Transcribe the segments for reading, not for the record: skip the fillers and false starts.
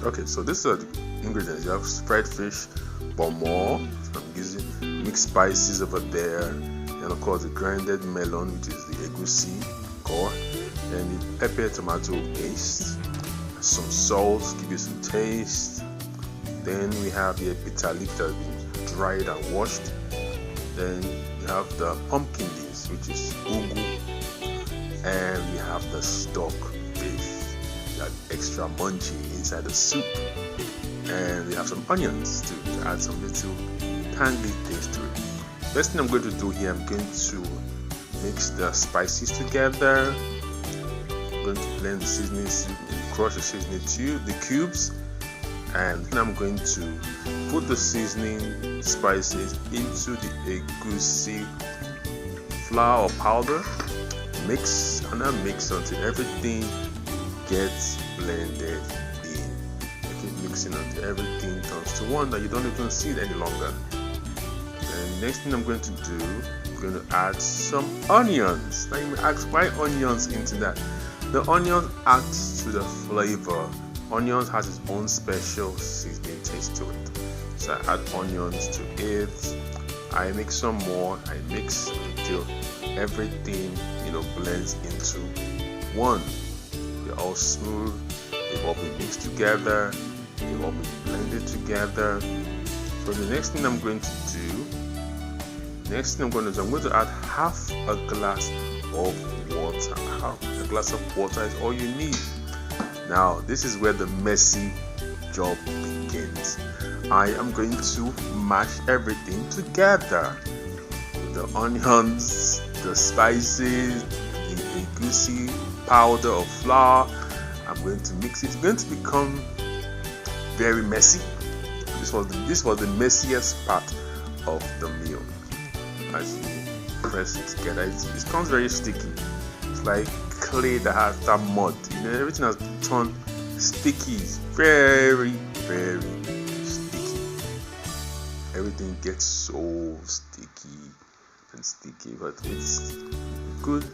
Okay, so these are the ingredients. You have fried fish, more. I'm using mixed spices over there, and of course the grinded melon, which is the egusi core, and the pepper tomato paste, some salt, give you some taste. Then we have the bitter leaf that has been dried and washed. Then we have the pumpkin leaves, which is ugu, and we have the stock fish, that extra munchy inside the soup. And we have some onions to add some little tangy taste to it. First thing I'm going to do here, I'm going to mix the spices together. I'm going to blend the seasoning, crush the seasoning to the cubes, and then I'm going to put the seasoning spices into the egusi flour or powder. Mix and then mix until everything gets blended in. Keep mixing until everything turns to one that you don't even see it any longer. And next thing I'm going to do, I'm going to add some onions. Now you may ask, why onions into that? The onion adds to the flavor. Onions has its own special seasoning taste to it. So I add onions to it. I mix some more. I mix until everything blends into one. They're all smooth. They've all been mixed together. They've all been blended together. So the next thing I'm going to do, I'm going to add half a glass of water. Half a glass of water is all you need. Now this is where the messy job begins. I am going to mash everything together. The onions, the spices, the egusi powder or flour. I'm going to mix it. It's going to become very messy. This was the messiest part of the meal. As you press it together, it becomes very sticky. It's like clay that has that mud. Everything has turned sticky. It's very, very sticky. Everything gets so sticky and sticky, but it's good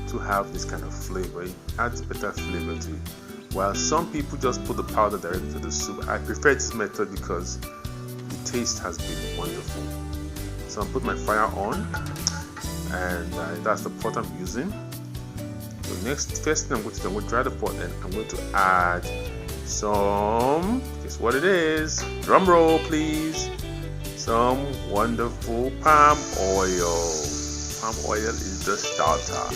to have this kind of flavor. It adds better flavor to it. While some people just put the powder directly to the soup, I prefer this method because the taste has been wonderful. So I'll put my fire on, and that's the pot I'm using. So first thing I'm going to dry the pot, and I'm going to add some, guess what it is? Drum roll please. Some wonderful palm oil. Palm oil is the starter,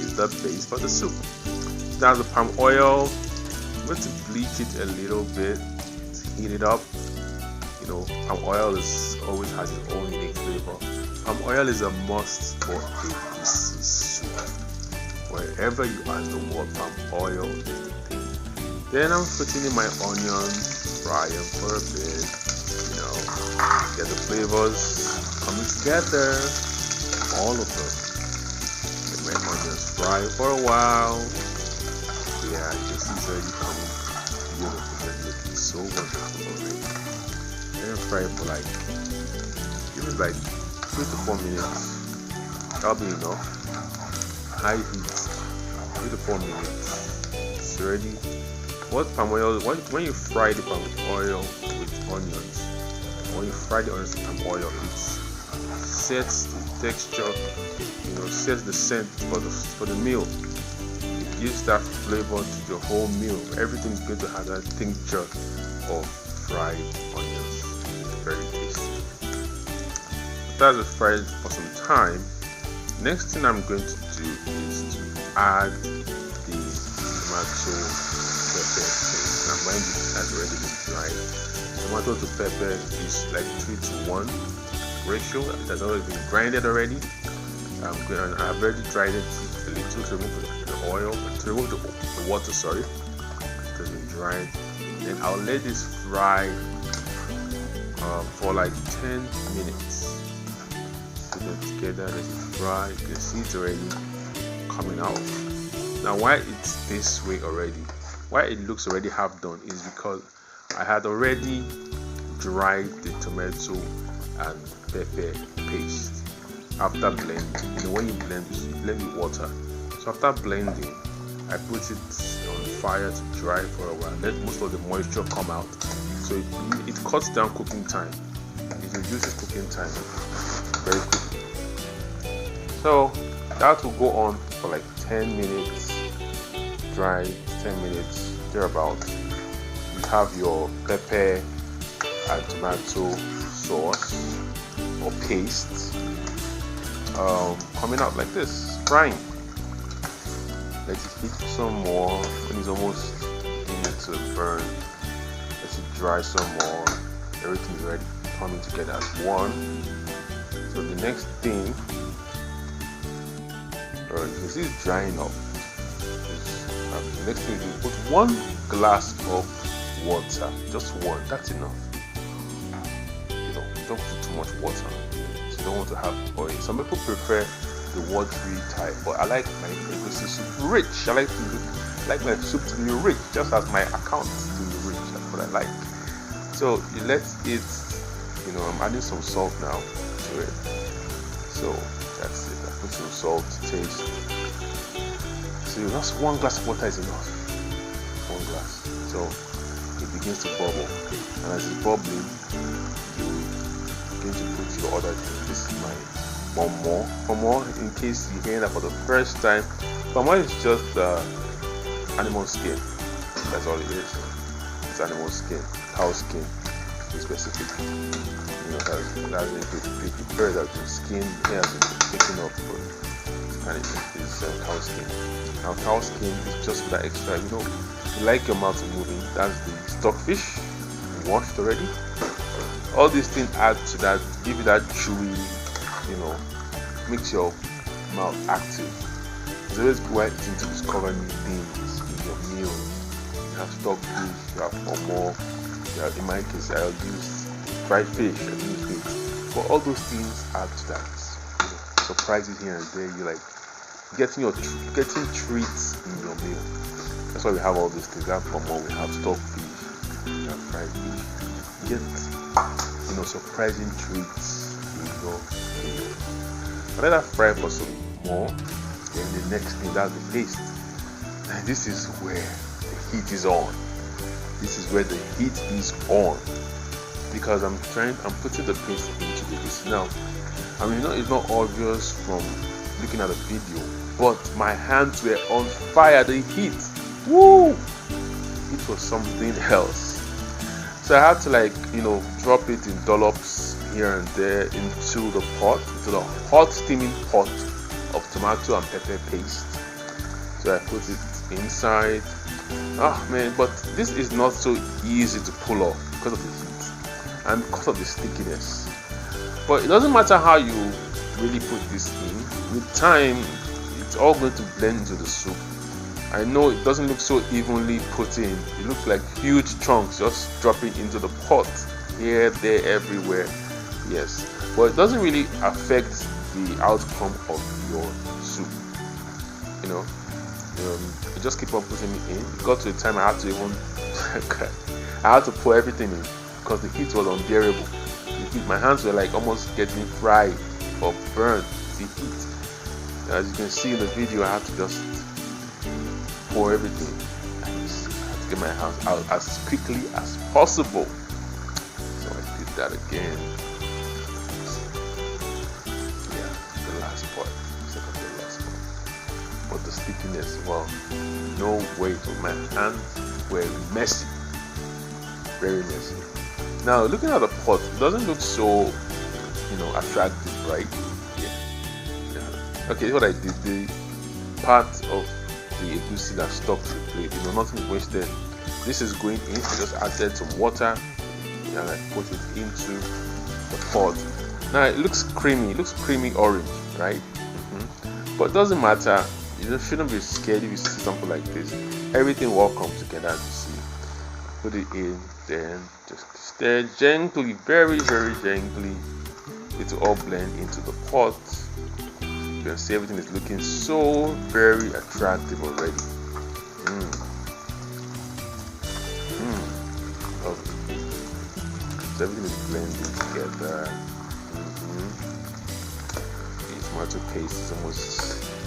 is the base for the soup. That's the palm oil. I'm going to bleach it a little bit, heat it up. Palm oil always has its own unique flavor. Palm oil is a must for egusi soup. Wherever you add the word palm oil is the thing. Then I'm putting in my onions, fry them for a bit. Get the flavors coming together, all of them. Let my onions fry for a while. Yeah, this is already coming beautiful. It's looking so wonderful already. Let them fry for give it 3 to 4 minutes. That'll be enough. High heat, 3 to 4 minutes. It's ready. When you fry the palm oil with onions, when you fry the onions with palm oil, it sets the texture, sets the scent for the meal. It gives that flavor to your whole meal. Everything is going to have that tincture of fried onions. It's very tasty. After it's fried for some time, next thing I'm going to do is to add the tomato pepper paste. Now mind you, it has already been dried. Tomato to pepper is 3:1 ratio. It has already been grinded already. I've already dried it a little to remove the oil, to remove the water. Sorry, it has been dried. Then I'll let this fry for 10 minutes. Put it together, let it fry. You can see it's already coming out. Now, why it's this way already? Why it looks already half done is because I had already dried the tomato and pepper paste after blending. When you blend with water. So after blending, I put it on fire to dry for a while. Let most of the moisture come out. So it cuts down cooking time. It reduces cooking time very quickly. So that will go on for like 10 minutes. Dry 10 minutes thereabout. You have your pepper and tomato sauce or paste coming out like this, frying. Let it heat some more. When it's almost beginning to burn, let it dry some more. Everything is ready, coming together as one. So the next thing, you can see it's drying up. The next thing is you put 1 glass of water, just one. That's enough. Don't put too much water. So you don't want to have oil. Some people prefer the watery type, but I like my egusi soup rich. I like my soup to be rich, just as my account to be rich. That's what I like. So you let it, I'm adding some salt now to it. So that's it. I put some salt to taste. So just 1 glass of water is enough. 1 glass. So it begins to bubble, and as it's bubbling, you begin to put your other drink. This is my Pomo, in case you're hearing that for the first time. Pomo is just animal skin. That's all it is. It's animal skin, cow skin, to be specific. That's they prepare that the skin here has been taken up, and it's cow skin. Now cow skin is just for that extra. You like your mouth moving. That's the stockfish, washed already. All these things add to that, give you that chewy, makes your mouth active. It's always quite easy to discover new things in your meal. You have stockfish, you have pomo, in my case I'll use fried fish, I use this. But all those things add to that. Surprises here and there. You like getting treats in your meal. That's why we have all these things. We have pomo, we have stockfish, we have fried fish. Get surprising treats in your meal. Let that fry for some more. Then the next thing, that's the paste. And this is where the heat is on. This is where the heat is on. Because I'm putting the paste into the paste. Now, it's not obvious from looking at the video, but my hands were on fire. The heat, woo! It was something else. So I had to drop it in dollops here and there into the hot steaming pot of tomato and pepper paste. So I put it inside. But this is not so easy to pull off because of the heat and because of the stickiness. But it doesn't matter how you really put this in. With time, it's all going to blend into the soup. I know it doesn't look so evenly put in. It looks like huge chunks just dropping into the pot. Here, there, everywhere. Yes. But it doesn't really affect the outcome of your soup. You just keep on putting it in. It got to a time I had to pour everything in because the heat was unbearable. My hands were almost getting fried or burned. The heat. As you can see in the video, I had to just pour everything. I had to get my hands out as quickly as possible. So I did that again. Yeah, the last part. But the stickiness, no way to my hands were messy. Very messy. Now looking at the pot, it doesn't look so attractive, right? Yeah. Okay, what I did, the part of the egusi that stuck to the plate, nothing wasted. This is going in. I just added some water and I put it into the pot. Now it looks creamy. It looks creamy orange, right? But it doesn't matter. You shouldn't be scared if you see something like this. Everything will come together as you see. Put it in, then just stir gently, very, very gently. It will all blend into the pot. You can see everything is looking so very attractive already. Lovely. So everything is blending together. The tomato paste is almost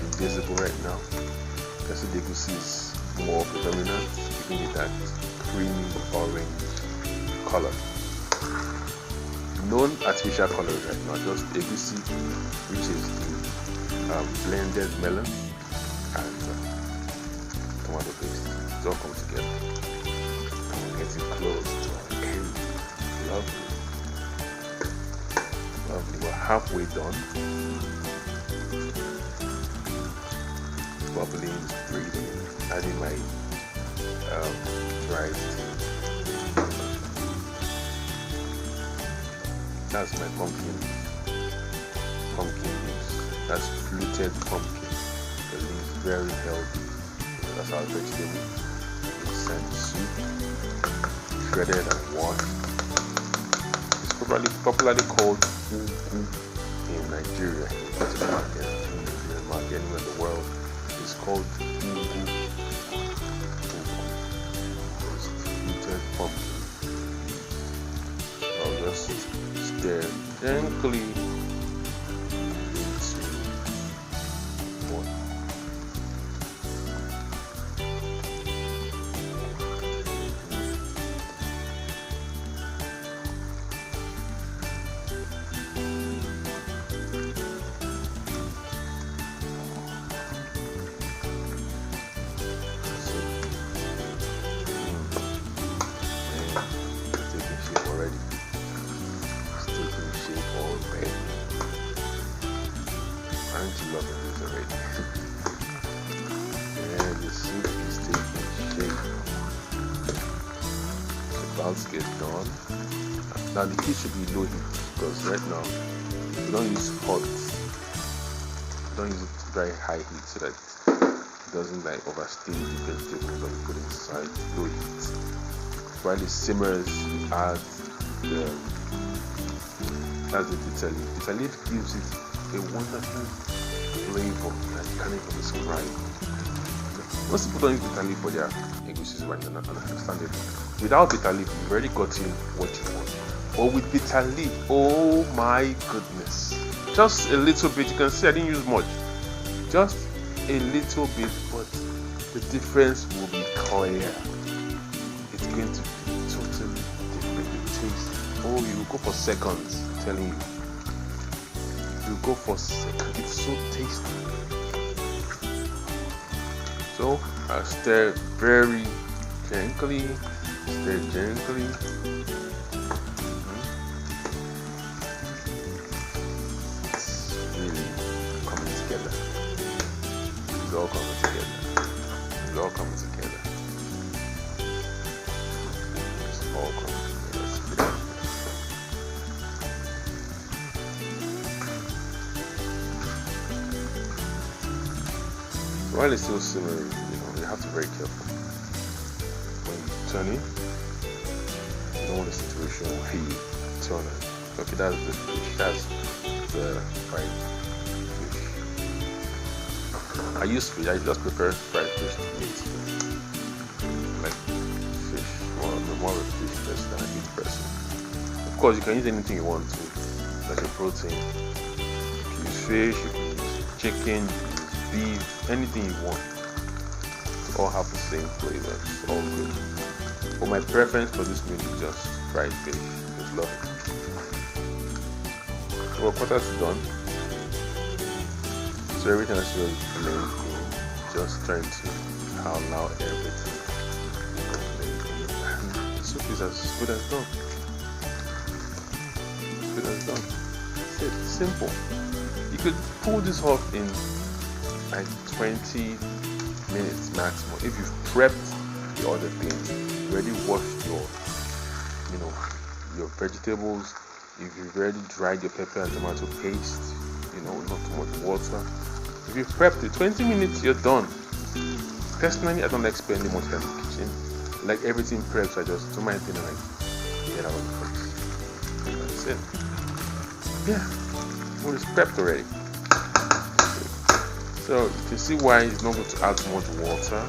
invisible right now. You can see the egusi is more predominant, giving it that creamy orange color. No artificial colors right now, just egusi, which is the blended melon and tomato paste. It's all come together. I'm getting close to our end. Lovely. Lovely. We're halfway done. Bubbling, breathing, adding my dried tea. That's my pumpkin leaves. That's fluted pumpkin. The leaves very healthy. That's our vegetable. It's soup, shredded and washed. It's popularly called Fufu in Nigeria. In the market, anywhere in the world. It's called Fufu. It's fluted pumpkin. I'll just stir gently into water. Loving it already. And the soup is taking shape. It's about to get done. Now the heat should be low heat because right now we don't use hot. We don't use it very high heat so that it doesn't like overstay the vegetables that we put inside. Low heat. While it simmers, we add that's the bitter leaf. Bitter leaf gives it a wonderful flavor that you can't even describe. Most people don't use bitter leaf for their egusi soup, and I understand it. Without bitter leaf, you've already gotten what you want. But with bitter leaf, oh my goodness. Just a little bit, you can see I didn't use much. Just a little bit, but the difference will be clear. It's going to be totally different. The taste, oh, you will go for seconds, I'm telling you. You go for seconds. It's so tasty. So I stir very gently. Stir gently. It's really coming together. It's all coming together. It's all coming together. It's all coming together. While it's still simmering, you have to be very careful. When you turn it, you don't want a situation where you turn it. Okay, that's the fish. That's the fried fish. I use fish. I just prepare fried fish to eat. Like fish, more of a fish person than a meat person. Of course, you can use anything you want to. Like a protein. You can use fish. You can use chicken. Beef, anything you want. It all have the same flavor. It's all good. But my preference for this meal is just fried fish. Just love it. So our quarters done. So everything has to blend in. Just trying to allow everything. And the soup is as good as done. As good as done. It's simple. You could pull this off in like 20 minutes maximum. If you've prepped the other things, you already washed your vegetables, if you've already dried your pepper and tomato paste, not too much water. If you've prepped it, 20 minutes, you're done. Personally, I don't like spending much time in the kitchen. Like everything prepped, so I just do my thing and I get out of the place. That's it. Yeah, well, it's prepped already. So you can see why it's not going to add too much water,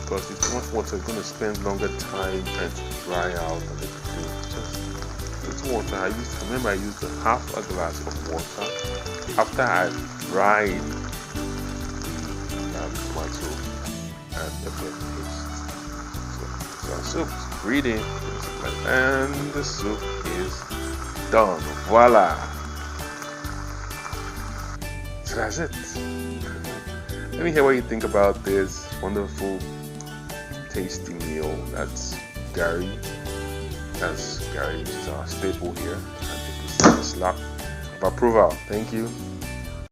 because with too much water it's going to spend longer time trying to dry out and everything. Just little water. I used half a glass of water after I dried the tomato and pepper paste. So our soup is ready, and the soup is done. Voila! So that's it. Let me hear what you think about this wonderful, tasty meal. That's gari. That's gari, which is our staple here. And it's a slap of approval. Thank you.